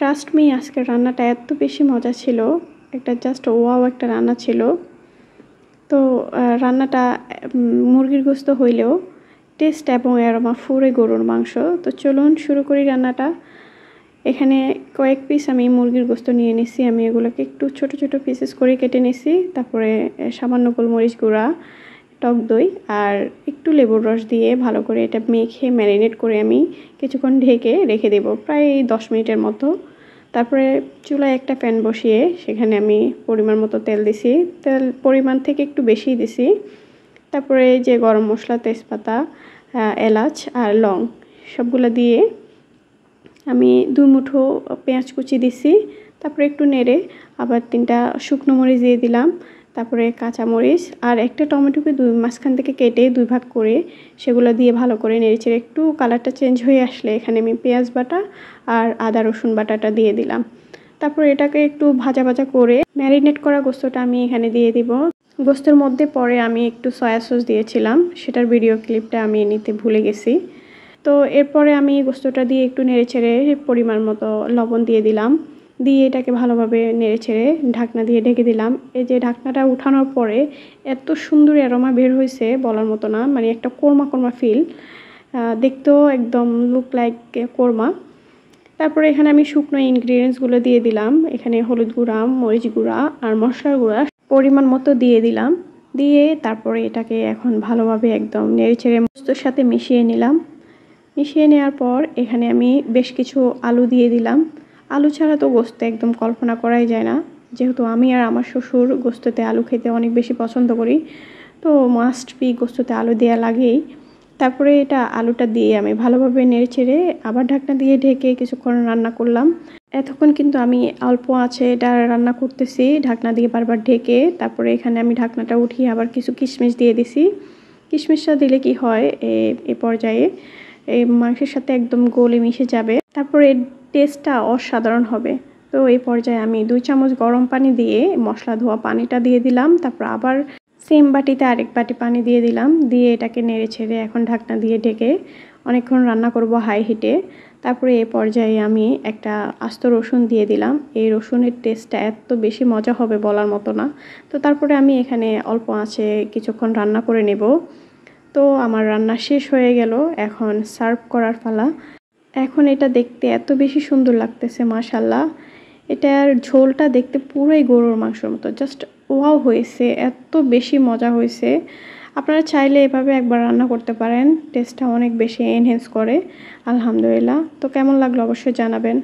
Trust me আজকের রান্নাটা এত বেশি মজা ছিল, একটা জাস্ট ওয়াও একটা রান্না ছিল। তো রান্নাটা মুরগির গোশত হইলেও টেস্ট এবং অ্যারোমা ফুরে গরুর মাংস। তো চলুন শুরু করি রান্নাটা। এখানে কয়েক পিস আমি মুরগির গোশত নিয়ে নিছি। আমি এগুলোকে একটু ছোট ছোট পিসেস করে কেটে নিছি। তারপরে সামান্য গোলমরিচ গুঁড়া, টক দই আর একটু লেবুর রস দিয়ে ভালো করে এটা মেখে ম্যারিনেট করে আমি কিছুক্ষণ ঢেকে রেখে দেব, প্রায় 10 মিনিটের মতো। তারপরে চুলায় একটা প্যান বসিয়ে সেখানে আমি পরিমাণ মতো তেল দিছি। তেল পরিমাণ থেকে একটু বেশি দিছি। তারপরে যে গরম মশলা, তেজপাতা, এলাচ আর লং সবগুলো দিয়ে আমি 2 মুঠো পেঁয়াজ কুচি দিছি। তারপরে একটু নেড়ে আবার 3টা শুকনো মরিচ দিয়ে দিলাম। তারপরে কাঁচামরিচ আর একটা টমেটোকে মাঝখান থেকে কেটে 2 ভাগ করে সেগুলো দিয়ে ভালো করে নেড়েচেড়ে একটু কালারটা চেঞ্জ হয়ে আসলে এখানে আমি পেঁয়াজ বাটা আর আদা রসুন বাটাটা দিয়ে দিলাম। তারপর এটাকে একটু ভাজা ভাজা করে ম্যারিনেট করা গোশতটা আমি এখানে দিয়ে দিব। গোশতের মধ্যে পরে আমি একটু সয়া সস দিয়েছিলাম, সেটার ভিডিও ক্লিপটা আমি নিতে ভুলে গেছি। তো এরপরে আমি গোশতটা দিয়ে একটু নেড়েচেড়ে পরিমাণ মতো লবণ দিয়ে দিলাম, দিয়ে এটাকে ভালোভাবে নেড়েচেড়ে ঢাকনা দিয়ে ঢেকে দিলাম। এই যে ঢাকনাটা উঠানোর পরে এত সুন্দর অ্যারোমা বের হয়েছে বলার মতো না, মানে একটা কোরমা কোরমা ফিল, দেখতেও একদম লুক লাইক কোরমা। তারপরে এখানে আমি শুকনো ইনগ্রিডিয়েন্টসগুলো দিয়ে দিলাম। এখানে হলুদ গুঁড়া, মরিচ গুঁড়া আর মশলার গুঁড়া পরিমাণ মতো দিয়ে দিলাম। দিয়ে তারপরে এটাকে এখন ভালোভাবে একদম নেড়েচেড়ে গোশতের সাথে মিশিয়ে নিলাম। মিশিয়ে নেওয়ার পর এখানে আমি বেশ কিছু আলু দিয়ে দিলাম। আলু ছাড়া তো গোশত একদম কল্পনা করাই যায় না, যেহেতু আমি আর আমার শ্বশুর গোশততে আলু খেতে অনেক বেশি পছন্দ করি, তো মাস্ট বি গোশততে আলু দেওয়া লাগেই। তারপরে এটা আলুটা দিয়ে আমি ভালোভাবে নেড়েচেড়ে আবার ঢাকনা দিয়ে ঢেকে কিছুক্ষণ রান্না করলাম। এতক্ষণ কিন্তু আমি অল্প আঁচে এটা রান্না করতেছি, ঢাকনা দিয়ে বারবার ঢেকে। তারপরে এখানে আমি ঢাকনাটা উঠিয়ে আবার কিছু কিশমিশ দিয়ে দিছি। কিশমিশটা দিলে কি হয়, এ পর্যায়ে এই মাংসের সাথে একদম গলে মিশে যাবে, তারপরে টেস্টটা অসাধারণ হবে। তো এই পর্যায়ে আমি 2 চামচ গরম পানি দিয়ে মশলা ধোয়া পানিটা দিয়ে দিলাম। তারপর আবার সেম বাটিতে আরেক বাটি পানি দিয়ে দিলাম, দিয়ে এটাকে নেড়ে ছেড়ে এখন ঢাকনা দিয়ে ঢেকে অনেকক্ষণ রান্না করব হাই হিটে। তারপরে এই পর্যায়ে আমি একটা আস্ত রসুন দিয়ে দিলাম। এই রসুনের টেস্টটা এত বেশি মজা হবে বলার মতো না। তো তারপরে আমি এখানে অল্প আঁচে কিছুক্ষণ রান্না করে নেব। তো আমার রান্না শেষ হয়ে গেল, এখন সার্ভ করার পালা। এখন এটা দেখতে এত বেশি সুন্দর লাগতেছে, মাশাআল্লাহ। এটার ঝোলটা দেখতে পুরোই গরুর মাংসের মতো, জাস্ট ওয়াও হয়েছে, এত বেশি মজা হয়েছে। আপনারা চাইলে এভাবে একবার রান্না করতে পারেন, টেস্টটা অনেক বেশি এনহ্যান্স করে। আলহামদুলিল্লাহ। তো কেমন লাগলো অবশ্যই জানাবেন।